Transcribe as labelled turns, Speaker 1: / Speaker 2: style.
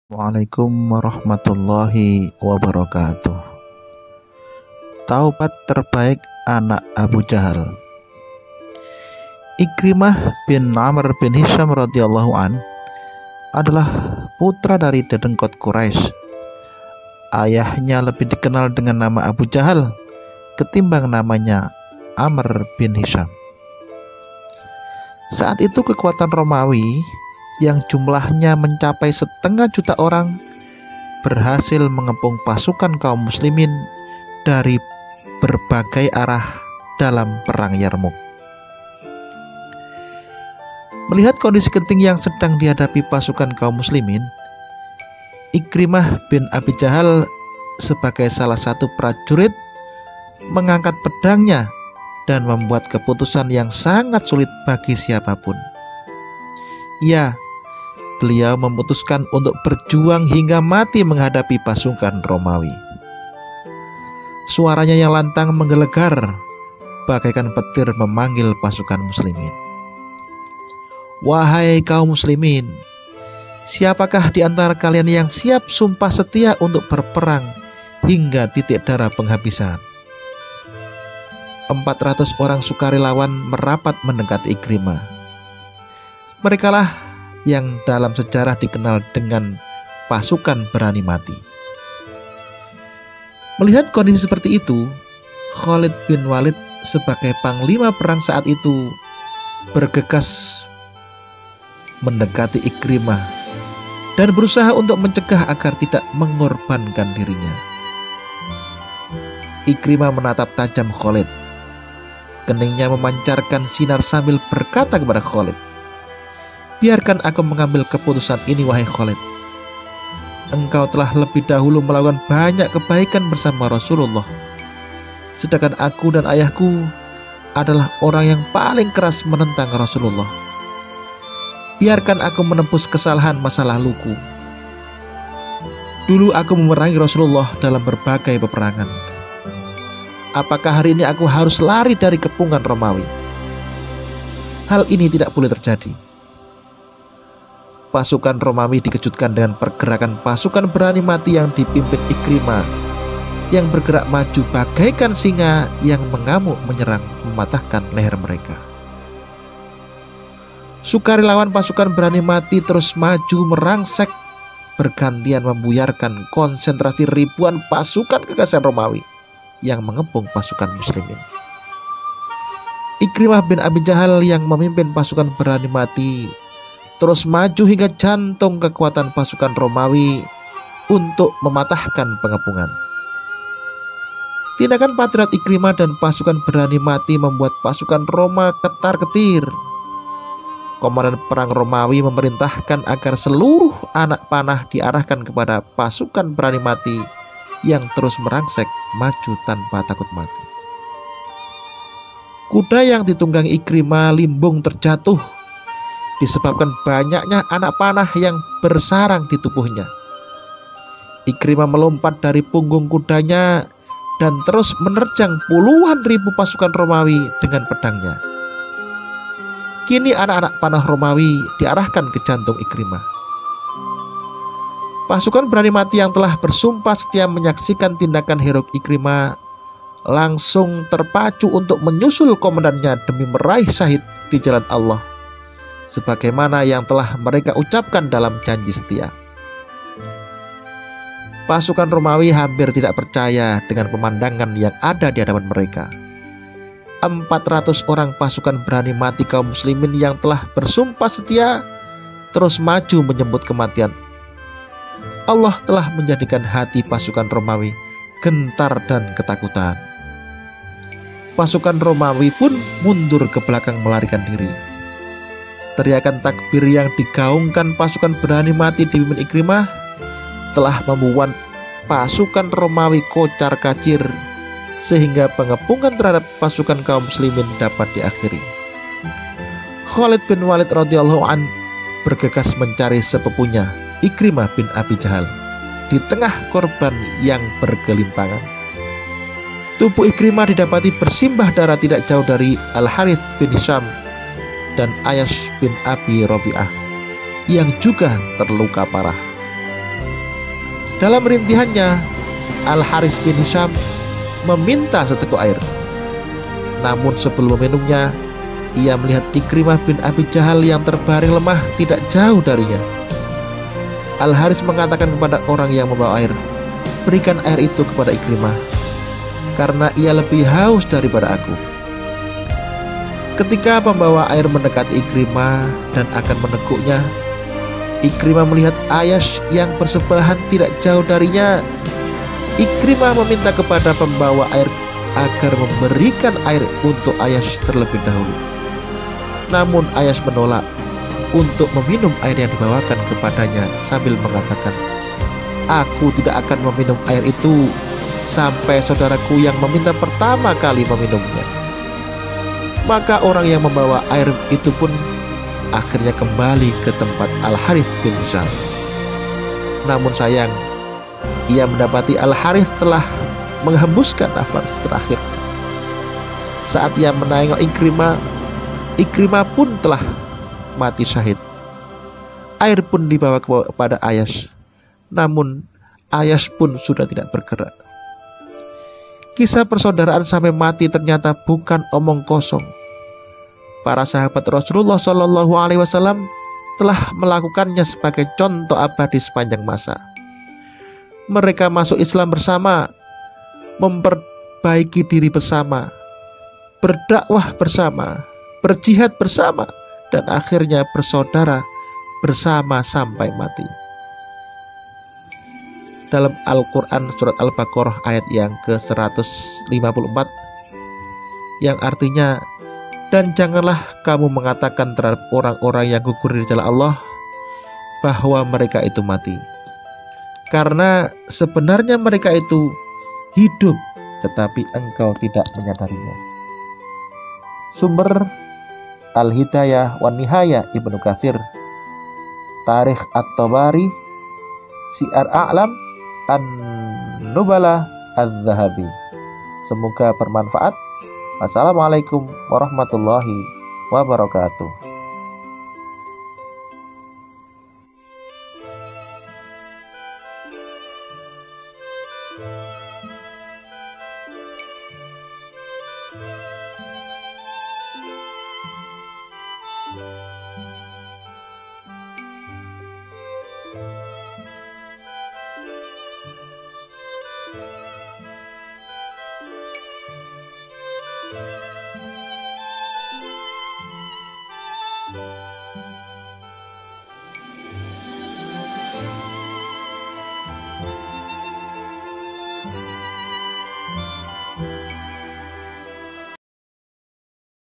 Speaker 1: Waalaikumsalam warahmatullahi wabarakatuh. Taubat terbaik anak Abu Jahal. Ikrimah bin Amr bin Hisham radhiyallahu an adalah putra dari dedengkot Quraisy. Ayahnya lebih dikenal dengan nama Abu Jahal ketimbang namanya Amr bin Hisham. Saat itu kekuatan Romawi yang jumlahnya mencapai 500.000 orang berhasil mengepung pasukan kaum muslimin dari berbagai arah dalam perang Yarmuk. Melihat kondisi genting yang sedang dihadapi pasukan kaum muslimin, Ikrimah bin Abi Jahal sebagai salah satu prajurit mengangkat pedangnya dan membuat keputusan yang sangat sulit bagi siapapun. Ya, beliau memutuskan untuk berjuang hingga mati menghadapi pasukan Romawi. Suaranya yang lantang menggelegar bagaikan petir memanggil pasukan muslimin. Wahai kaum muslimin, siapakah di antara kalian yang siap sumpah setia untuk berperang hingga titik darah penghabisan? 400 orang sukarelawan merapat mendekati Ikrimah. Merekalah yang dalam sejarah dikenal dengan pasukan berani mati. Melihat kondisi seperti itu, Khalid bin Walid sebagai panglima perang saat itu bergegas mendekati Ikrimah dan berusaha untuk mencegah agar tidak mengorbankan dirinya. Ikrimah menatap tajam Khalid. Keningnya memancarkan sinar sambil berkata kepada Khalid, "Biarkan aku mengambil keputusan ini, wahai Khalid. Engkau telah lebih dahulu melakukan banyak kebaikan bersama Rasulullah. Sedangkan aku dan ayahku adalah orang yang paling keras menentang Rasulullah. Biarkan aku menembus kesalahan masa laluku. Dulu aku memerangi Rasulullah dalam berbagai peperangan. Apakah hari ini aku harus lari dari kepungan Romawi? Hal ini tidak boleh terjadi." Pasukan Romawi dikejutkan dengan pergerakan pasukan berani mati yang dipimpin Ikrimah yang bergerak maju bagaikan singa yang mengamuk menyerang mematahkan leher mereka. Sukarelawan pasukan berani mati terus maju merangsek bergantian membuyarkan konsentrasi ribuan pasukan kekasih Romawi yang mengepung pasukan muslimin. Ikrimah bin Abi Jahal yang memimpin pasukan berani mati terus maju hingga jantung kekuatan pasukan Romawi untuk mematahkan pengepungan. Tindakan patriot Ikrimah dan pasukan berani mati membuat pasukan Roma ketar-ketir. Komandan perang Romawi memerintahkan agar seluruh anak panah diarahkan kepada pasukan berani mati yang terus merangsek maju tanpa takut mati. Kuda yang ditunggangi Ikrimah limbung terjatuh disebabkan banyaknya anak panah yang bersarang di tubuhnya. Ikrimah melompat dari punggung kudanya dan terus menerjang puluhan ribu pasukan Romawi dengan pedangnya. Kini anak-anak panah Romawi diarahkan ke jantung Ikrimah. Pasukan berani mati yang telah bersumpah setia menyaksikan tindakan heroik Ikrimah langsung terpacu untuk menyusul komandannya demi meraih syahid di jalan Allah, sebagaimana yang telah mereka ucapkan dalam janji setia. Pasukan Romawi hampir tidak percaya dengan pemandangan yang ada di hadapan mereka. 400 orang pasukan berani mati kaum muslimin yang telah bersumpah setia terus maju menyambut kematian. Allah telah menjadikan hati pasukan Romawi gentar dan ketakutan. Pasukan Romawi pun mundur ke belakang melarikan diri. Teriakan takbir yang digaungkan pasukan berani mati dipimpin Ikrimah telah membuat pasukan Romawi kocar-kacir sehingga pengepungan terhadap pasukan kaum muslimin dapat diakhiri. Khalid bin Walid radhiyallahu an bergegas mencari sepupunya Ikrimah bin Abi Jahal di tengah korban yang bergelimpangan. Tubuh Ikrimah didapati bersimbah darah tidak jauh dari Al-Harith bin Hisham dan Ayash bin Abi Rabi'ah yang juga terluka parah. Dalam rintihannya, Al-Haris bin Hisham meminta seteguk air. Namun sebelum meminumnya, ia melihat Ikrimah bin Abi Jahal yang terbaring lemah tidak jauh darinya. Al-Haris mengatakan kepada orang yang membawa air, "Berikan air itu kepada Ikrimah, karena ia lebih haus daripada aku." Ketika pembawa air mendekati Ikrimah dan akan meneguknya, Ikrimah melihat Ayyash yang bersebelahan tidak jauh darinya. Ikrimah meminta kepada pembawa air agar memberikan air untuk Ayyash terlebih dahulu. Namun Ayyash menolak untuk meminum air yang dibawakan kepadanya sambil mengatakan, "Aku tidak akan meminum air itu sampai saudaraku yang meminta pertama kali meminumnya." Maka orang yang membawa air itu pun akhirnya kembali ke tempat Al-Harits bin Hisham. Namun sayang, ia mendapati Al-Harits telah menghembuskan nafas terakhir. Saat ia menengok Ikrimah, Ikrimah pun telah mati syahid. Air pun dibawa kepada Ayyash, namun Ayyash pun sudah tidak bergerak. Kisah persaudaraan sampai mati ternyata bukan omong kosong. Para sahabat Rasulullah Shallallahu Alaihi Wasallam telah melakukannya sebagai contoh abadi sepanjang masa. Mereka masuk Islam bersama, memperbaiki diri bersama, berdakwah bersama, berjihad bersama, dan akhirnya bersaudara bersama sampai mati. Dalam Al-Quran surat Al-Baqarah ayat yang ke-154 yang artinya, "Dan janganlah kamu mengatakan terhadap orang-orang yang gugur di jalan Allah bahwa mereka itu mati, karena sebenarnya mereka itu hidup, tetapi engkau tidak menyadarinya." Sumber Al-Hidayah wan Nihayah Ibnu Katsir, Tarikh At-Tabari, Syiar A'lam An-Nubala Az-Zahabi. Semoga bermanfaat. Wassalamualaikum warahmatullahi wabarakatuh.